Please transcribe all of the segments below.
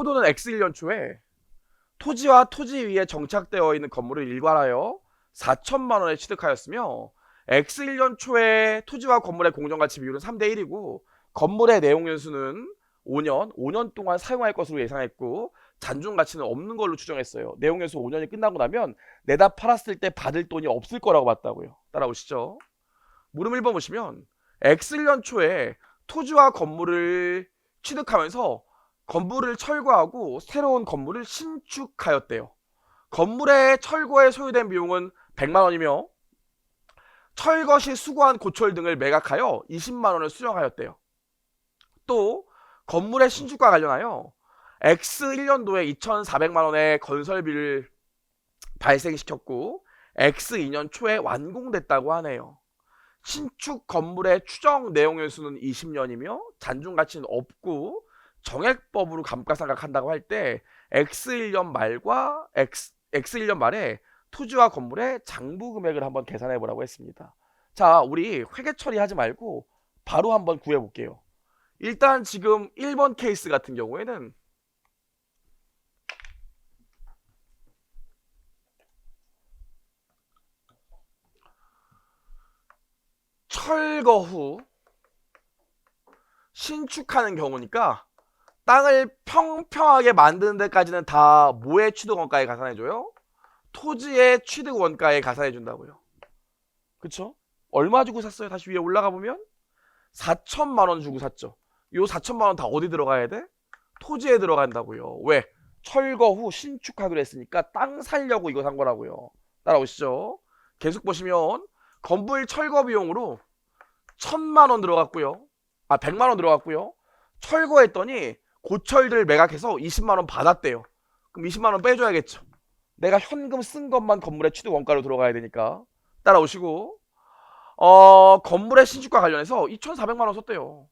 포도는 X1년 초에 토지와 토지 위에 정착되어 있는 건물을 일괄하여 4천만 원에 취득하였으며 X1년 초에 토지와 건물의 공정가치 비율은 3대 1이고 건물의 내용연수는 5년 동안 사용할 것으로 예상했고 잔존가치는 없는 걸로 추정했어요. 내용연수 5년이 끝나고 나면 내다 팔았을 때 받을 돈이 없을 거라고 봤다고요. 따라오시죠. 물음 1번 보시면 X년 초에 토지와 건물을 취득하면서 건물을 철거하고 새로운 건물을 신축하였대요. 건물의 철거에 소요된 비용은 100만 원이며 철거 시 수거한 고철 등을 매각하여 20만 원을 수령하였대요. 또 건물의 신축과 관련하여 X1년도에 2,400만 원의 건설비를 발생시켰고 X2년 초에 완공됐다고 하네요. 신축 건물의 추정 내용연수는 20년이며 잔존가치는 없고 정액법으로 감가상각한다고 할 때 X1년 말과 X1년 말에 토지와 건물의 장부 금액을 한번 계산해 보라고 했습니다. 자, 우리 회계 처리하지 말고 바로 한번 구해 볼게요. 일단 지금 1번 케이스 같은 경우에는 철거 후 신축하는 경우니까 땅을 평평하게 만드는 데까지는 다 뭐의 취득원가에 가산해줘요? 토지의 취득원가에 가산해준다고요. 그쵸? 얼마 주고 샀어요? 다시 위에 올라가 보면 4천만 원 주고 샀죠. 요 4천만 원 다 어디 들어가야 돼? 토지에 들어간다고요. 왜? 철거 후 신축하기로 했으니까 땅 살려고 이거 산 거라고요. 따라오시죠. 계속 보시면 건물 철거 비용으로 1,000만 원 들어갔고요. 100만 원 들어갔고요. 철거했더니 고철들 매각해서 20만 원 받았대요. 그럼 20만 원 빼줘야겠죠. 내가 현금 쓴 것만 건물의 취득 원가로 들어가야 되니까. 따라오시고 건물의 신축과 관련해서 2,400만 원 썼대요.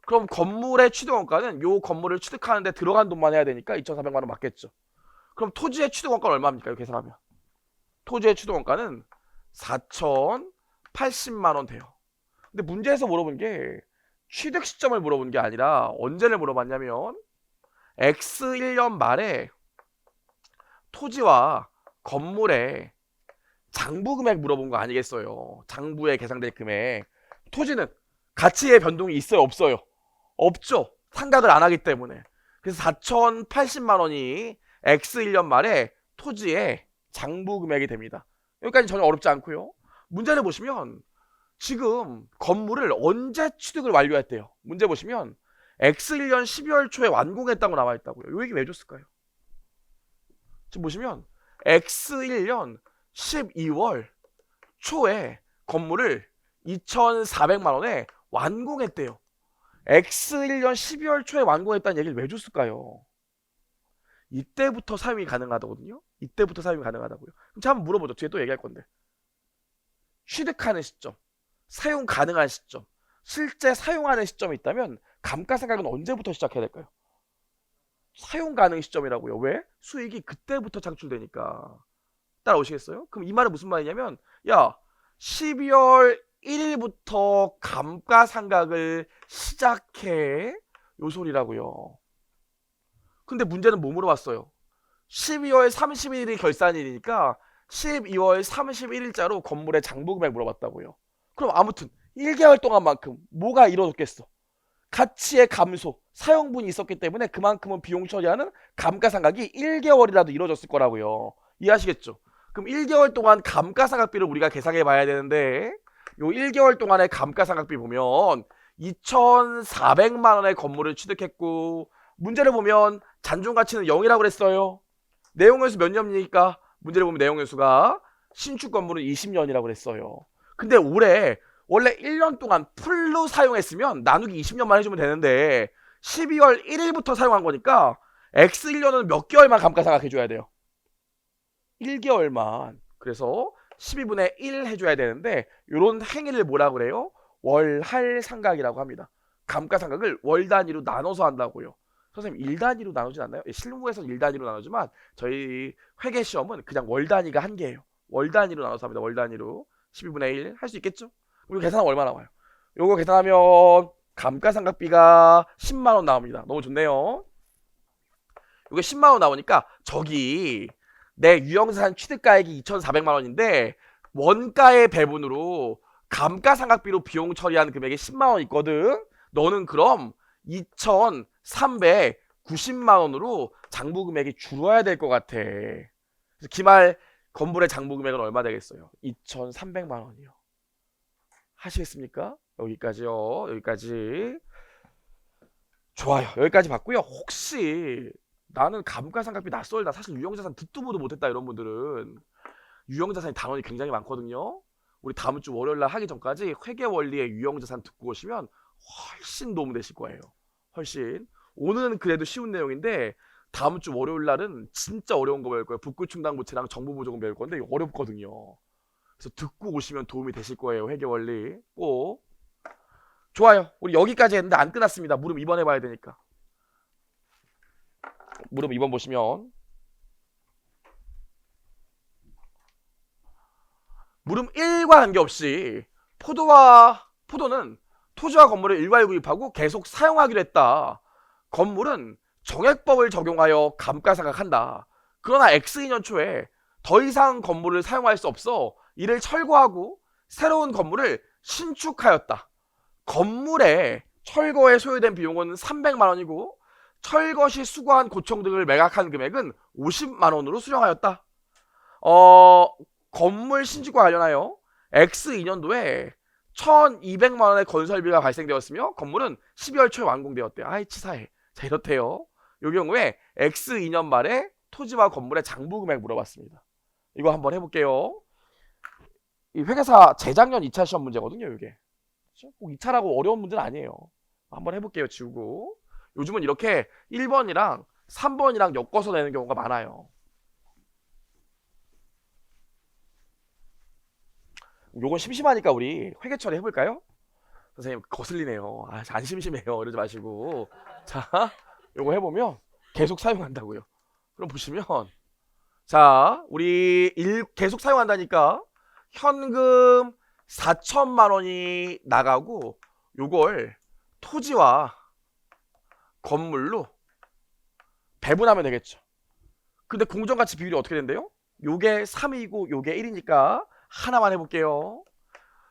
그럼 건물의 취득 원가는 요 건물을 취득하는데 들어간 돈만 해야 되니까 2,400만 원 맞겠죠. 그럼 토지의 취득 원가는 얼마입니까? 이거 계산하면. 토지의 취득 원가는 4,080만 원 돼요. 근데 문제에서 물어본 게 취득 시점을 물어본 게 아니라 언제를 물어봤냐면 X1년 말에 토지와 건물의 장부 금액 물어본 거 아니겠어요. 장부에 계산될 금액. 토지는 가치의 변동이 있어요, 없어요? 없죠. 상각을 안 하기 때문에. 그래서 4,080만 원이 X1년 말에 토지의 장부 금액이 됩니다. 여기까지 전혀 어렵지 않고요. 문제를 보시면 지금 건물을 언제 취득을 완료했대요? 문제 보시면 X1년 12월 초에 완공했다고 나와 있다고요. 이 얘기 왜 줬을까요? 지금 보시면 X1년 12월 초에 건물을 2,400만 원에 완공했대요. X1년 12월 초에 완공했다는 얘기를 왜 줬을까요? 이때부터 사용이 가능하거든요. 이때부터 사용이 가능하다고요. 그럼 제가 한번 물어보죠. 뒤에 또 얘기할 건데. 취득하는 시점, 사용 가능한 시점, 실제 사용하는 시점이 있다면 감가상각은 언제부터 시작해야 될까요? 사용 가능 시점이라고요. 왜? 수익이 그때부터 창출되니까. 따라오시겠어요? 그럼 이 말은 무슨 말이냐면 야 12월 1일부터 감가상각을 시작해 요 소리라고요. 근데 문제는 뭐 물어봤어요? 12월 31일이 결산일이니까 12월 31일자로 건물의 장부금액 물어봤다고요. 그럼 아무튼 1개월 동안만큼 뭐가 이루어졌겠어? 가치의 감소, 사용분이 있었기 때문에 그만큼은 비용 처리하는 감가상각이 1개월이라도 이루어졌을 거라고요. 이해하시겠죠? 그럼 1개월 동안 감가상각비를 우리가 계산해 봐야 되는데 요 1개월 동안의 감가상각비 보면 2,400만 원의 건물을 취득했고 문제를 보면 잔존가치는 0이라고 그랬어요. 내용연수 몇 년이니까 문제를 보면 내용연수가 신축 건물은 20년이라고 그랬어요. 근데 올해 원래 1년 동안 풀로 사용했으면 나누기 20년만 해주면 되는데 12월 1일부터 사용한 거니까 X1년은 몇 개월만 감가상각 해줘야 돼요. 1개월만. 그래서 12분의 1 해줘야 되는데 이런 행위를 뭐라 그래요? 월할상각이라고 합니다. 감가상각을 월 단위로 나눠서 한다고요. 선생님 1 단위로 나누진 않나요? 실무에서 1 단위로 나누지만 저희 회계 시험은 그냥 월 단위가 한 개예요. 월 단위로 나눠서 합니다. 월 단위로 12분의 1 할 수 있겠죠? 그리고 계산하면 얼마 나와요? 요거 계산하면 감가상각비가 10만 원 나옵니다. 너무 좋네요. 이게 10만 원 나오니까 저기 내 유형자산 취득가액이 2,400만 원인데 원가의 배분으로 감가상각비로 비용 처리한 금액이 10만 원 있거든. 너는 그럼 2,390만 원으로 장부 금액이 줄어야 될 것 같아. 그래서 기말 건물의 장부 금액은 얼마 되겠어요? 2,300만 원이요. 하시겠습니까? 여기까지요. 여기까지. 좋아요. 여기까지 봤고요. 혹시 나는 감가상각비 낯설다. 사실 유형자산 듣도 보도 못했다 이런 분들은 유형자산의 단원이 굉장히 많거든요. 우리 다음 주 월요일 날 하기 전까지 회계원리의 유형자산 듣고 오시면 훨씬 도움되실 거예요. 훨씬. 오늘은 그래도 쉬운 내용인데 다음 주 월요일 날은 진짜 어려운 거 배울 거예요. 북구충당부채랑 정부보조금 배울 건데 이거 어렵거든요. 그래서 듣고 오시면 도움이 되실 거예요. 회계원리 꼭. 좋아요. 우리 여기까지 했는데 안 끝났습니다. 무릎 2번 해봐야 되니까. 무릎 2번 보시면 무릎 1과 관계없이 포도는 토지와 건물을 일괄 구입하고 계속 사용하기로 했다. 건물은 정액법을 적용하여 감가상각한다. 그러나 X2년 초에 더 이상 건물을 사용할 수 없어 이를 철거하고 새로운 건물을 신축하였다. 건물의 철거에 소요된 비용은 300만 원이고 철거 시 수거한 고청 등을 매각한 금액은 50만 원으로 수령하였다. 건물 신축과 관련하여 X2년도에 1200만 원의 건설비가 발생되었으며 건물은 12월 초에 완공되었대요. 아이 치사해. 자 이렇대요. 이 경우에 X2년 말에 토지와 건물의 장부 금액 물어봤습니다. 이거 한번 해볼게요. 이 회계사 재작년 2차 시험 문제거든요. 이게 꼭 2차라고 어려운 문제는 아니에요. 한번 해볼게요. 지우고. 요즘은 이렇게 1번이랑 3번이랑 엮어서 내는 경우가 많아요. 요건 심심하니까 우리 회계 처리 해볼까요? 선생님 거슬리네요. 안 심심해요. 이러지 마시고. 자, 요거 해보면 계속 사용한다고요. 그럼 보시면 자, 우리 계속 사용한다니까 현금 4천만 원이 나가고 요걸 토지와 건물로 배분하면 되겠죠. 근데 공정가치 비율이 어떻게 된대요? 요게 3이고 요게 1이니까 하나만 해볼게요.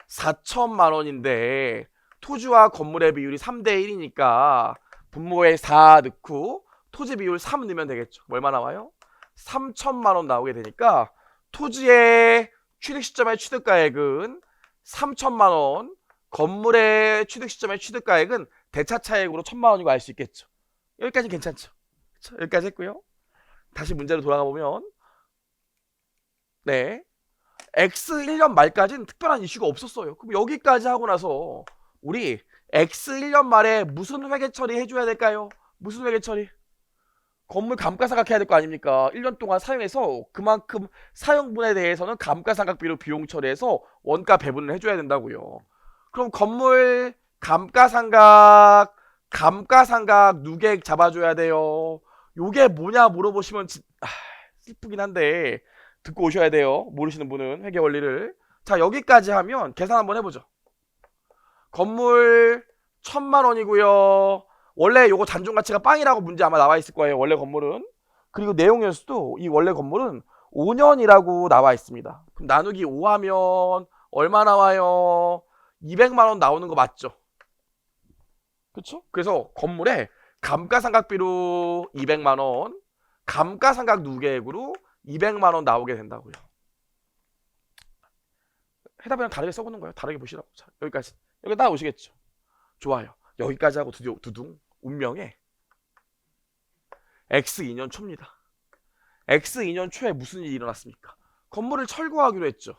4천만 원인데 토지와 건물의 비율이 3대 1이니까 분모에 4 넣고 토지 비율 3 넣으면 되겠죠. 얼마 나와요? 3천만 원 나오게 되니까 토지의 취득 시점의 취득가액은 3천만 원, 건물의 취득 시점의 취득가액은 대차 차액으로 1,000만 원이고 알 수 있겠죠. 여기까지 괜찮죠? 그쵸? 여기까지 했고요. 다시 문제로 돌아가 보면 네, X1년 말까지는 특별한 이슈가 없었어요. 그럼 여기까지 하고 나서 우리 X1년 말에 무슨 회계 처리 해줘야 될까요? 무슨 회계 처리? 건물 감가상각 해야 될 거 아닙니까? 1년 동안 사용해서 그만큼 사용분에 대해서는 감가상각비로 비용 처리해서 원가 배분을 해줘야 된다고요. 그럼 건물 감가상각 누계액 잡아줘야 돼요. 요게 뭐냐 물어보시면 슬프긴 한데 듣고 오셔야 돼요. 모르시는 분은 회계 원리를. 자 여기까지 하면 계산 한번 해보죠. 건물 1,000만 원이고요. 원래 요거 잔존가치가 빵이라고 문제 아마 나와 있을 거예요. 원래 건물은. 그리고 내용에서도 이 원래 건물은 5년이라고 나와 있습니다. 그럼 나누기 5하면 얼마 나와요? 200만 원 나오는 거 맞죠? 그쵸? 그래서 건물에 감가상각비로 200만 원, 감가상각 누계액으로 200만 원 나오게 된다고요. 해답이랑 다르게 써보는 거예요. 다르게 보시라고. 자, 여기까지. 여기 따라오시겠죠? 좋아요. 여기까지 하고 두둥 운명의 X2년 초입니다. X2년 초에 무슨 일이 일어났습니까? 건물을 철거하기로 했죠.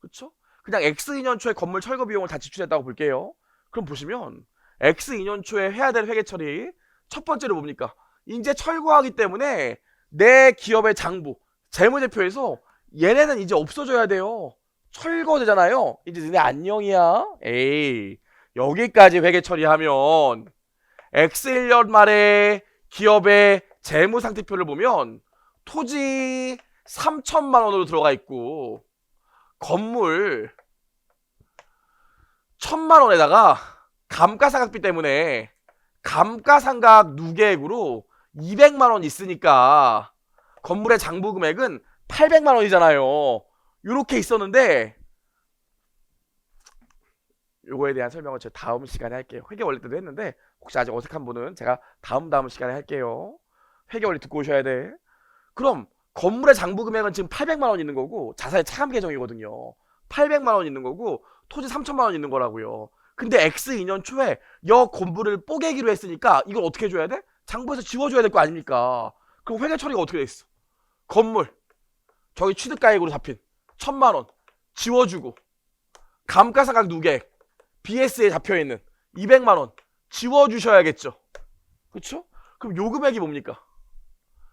그쵸? 그냥 X2년 초에 건물 철거 비용을 다 지출했다고 볼게요. 그럼 보시면 X2년 초에 해야 될 회계 처리 첫 번째로 뭡니까? 이제 철거하기 때문에 내 기업의 장부, 재무제표에서 얘네는 이제 없어져야 돼요. 철거되잖아요. 이제 너네 안녕이야. 에이, 여기까지 회계 처리하면 X1년 말에 기업의 재무상태표를 보면 토지 3천만 원으로 들어가 있고 건물 1,000만 원에다가 감가상각비 때문에 감가상각 누계액으로 200만 원 있으니까 건물의 장부 금액은 800만 원이잖아요. 요렇게 있었는데 요거에 대한 설명은 제가 다음 시간에 할게요. 회계 원리 때도 했는데 혹시 아직 어색한 분은 제가 다음 시간에 할게요. 회계 원리 듣고 오셔야 돼. 그럼 건물의 장부 금액은 지금 800만 원 있는 거고 자산의 차감 계정이거든요. 800만 원 있는 거고 토지 3천만 원 있는 거라고요. 근데 X2년 초에 여 건물을 뽀개기로 했으니까 이걸 어떻게 해줘야 돼? 장부에서 지워줘야 될 거 아닙니까? 그럼 회계 처리가 어떻게 돼 있어? 건물 저기 취득가액으로 잡힌 1000만 원 지워주고 감가상각 누계액 BS에 잡혀있는 200만 원 지워주셔야겠죠. 그쵸? 그럼 요 금액이 뭡니까?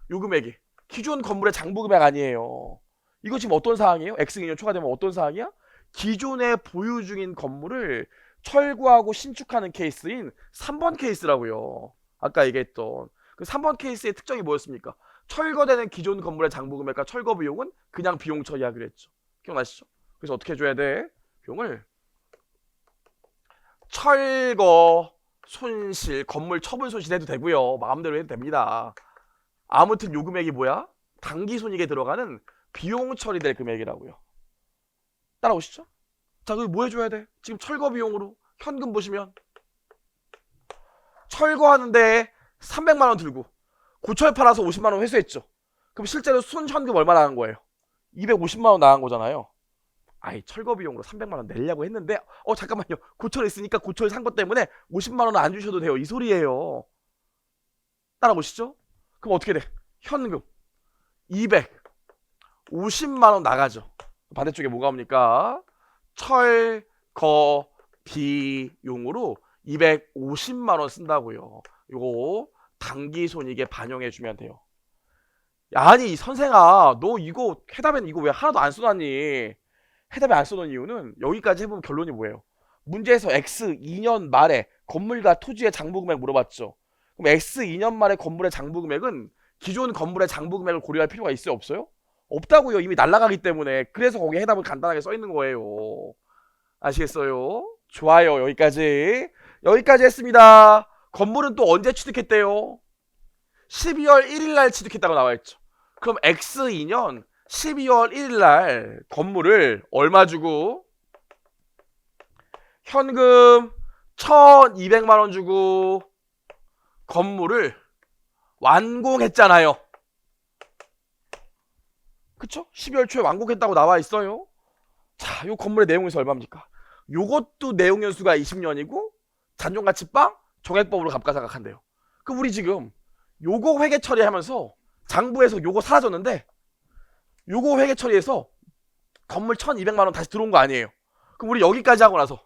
요 금액이 기존 건물의 장부 금액 아니에요. 이거 지금 어떤 사항이에요? X2년 초과되면 어떤 사항이야? 기존에 보유 중인 건물을 철거하고 신축하는 케이스인 3번 케이스라고요. 아까 얘기했던 그 3번 케이스의 특징이 뭐였습니까? 철거되는 기존 건물의 장부 금액과 철거 비용은 그냥 비용 처리하기로 했죠. 기억나시죠? 그래서 어떻게 해줘야 돼? 비용을 철거 손실, 건물 처분 손실 해도 되고요. 마음대로 해도 됩니다. 아무튼 요 금액이 뭐야? 당기손익에 들어가는 비용 처리될 금액이라고요. 따라오시죠? 자, 그럼 뭐 해줘야 돼? 지금 철거 비용으로 현금 보시면 철거하는데 300만 원 들고 고철 팔아서 50만 원 회수했죠. 그럼 실제로 순현금 얼마 나간 거예요? 250만 원 나간 거잖아요. 아이 철거 비용으로 300만 원 내려고 했는데 잠깐만요. 고철 있으니까 고철 산 것 때문에 50만 원은 안 주셔도 돼요. 이 소리예요. 따라보시죠. 그럼 어떻게 돼? 현금 250만 원 나가죠. 반대쪽에 뭐가 옵니까? 철거 비용으로 250만 원 쓴다고요. 요거 당기손익에 반영해 주면 돼요. 야, 아니 선생아 너 이거 해답에는 이거 왜 하나도 안 써놨니? 해답에 안 써놓은 이유는 여기까지 해보면 결론이 뭐예요? 문제에서 X 2년 말에 건물과 토지의 장부 금액 물어봤죠. 그럼 X 2년 말에 건물의 장부 금액은 기존 건물의 장부 금액을 고려할 필요가 있어요? 없어요? 없다고요. 이미 날라가기 때문에. 그래서 거기 해답을 간단하게 써 있는 거예요. 아시겠어요? 좋아요. 여기까지 했습니다. 건물은 또 언제 취득했대요? 12월 1일 날 취득했다고 나와있죠. 그럼 X 2년 12월 1일 날 건물을 얼마 주고 현금 1200만 원 주고 건물을 완공했잖아요. 그쵸? 12월 초에 완공했다고 나와 있어요. 자, 요 건물의 내용에서 얼마입니까? 요것도 내용 연수가 20년이고 잔존가치빵 정액법으로 감가상각한대요. 그럼 우리 지금 요거 회계 처리하면서 장부에서 요거 사라졌는데 요거 회계 처리해서 건물 1200만 원 다시 들어온 거 아니에요. 그럼 우리 여기까지 하고 나서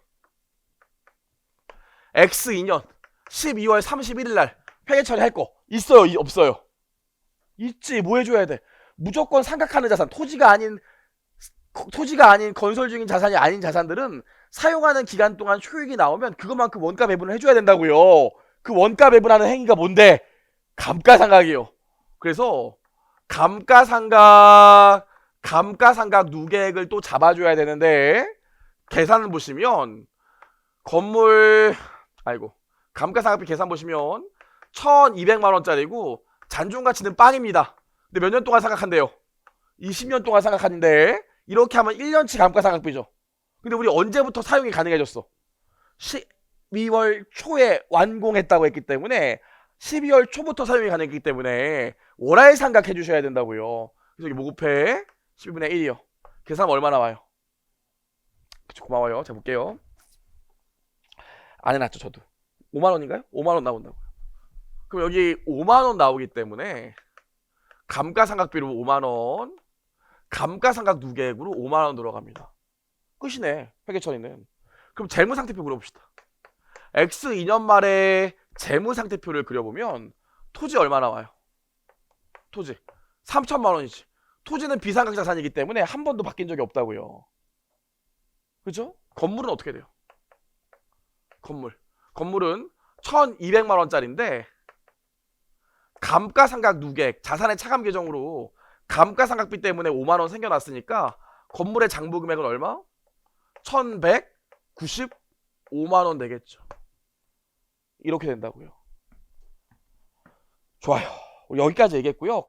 X2년 12월 31일 날 회계 처리할 거 있어요? 없어요? 있지. 뭐 해줘야 돼? 무조건 상각하는 자산, 토지가 아닌 건설 중인 자산이 아닌 자산들은 사용하는 기간 동안 효익이 나오면 그것만큼 원가 배분을 해줘야 된다고요. 그 원가 배분하는 행위가 뭔데? 감가상각이요. 그래서 감가상각 누계액을 또 잡아줘야 되는데 계산을 보시면 감가상각비 계산 보시면 1200만 원짜리고 잔존가치는 빵입니다. 근데 몇 년 동안 상각한대요? 20년 동안 상각하는데 이렇게 하면 1년치 감가상각비죠. 근데 우리 언제부터 사용이 가능해졌어? 12월 초에 완공했다고 했기 때문에 12월 초부터 사용이 가능했기 때문에 월할 상각해 주셔야 된다고요. 그래서 여기 뭐 곱해? 12분의 1이요. 계산하면 얼마 나와요? 그쵸, 고마워요. 제가 볼게요. 안 해놨죠 저도. 5만원인가요? 5만원 나온다고요. 그럼 여기 5만원 나오기 때문에 감가상각비로 5만원, 감가상각 누계액으로 5만원 들어갑니다. 끝이네. 회계처리는. 그럼 재무상태표 그려봅시다. X 2년 말에 재무상태표를 그려보면 토지 얼마 나와요? 토지 3천만 원이지. 토지는 비상각 자산이기 때문에 한 번도 바뀐 적이 없다고요. 그죠? 건물은 어떻게 돼요? 건물은 1200만 원짜리인데 감가상각 누계액 자산의 차감 계정으로 감가상각비 때문에 5만 원 생겨났으니까 건물의 장부 금액은 얼마? 1195만 원 되겠죠. 이렇게 된다고요. 좋아요. 여기까지 얘기했고요.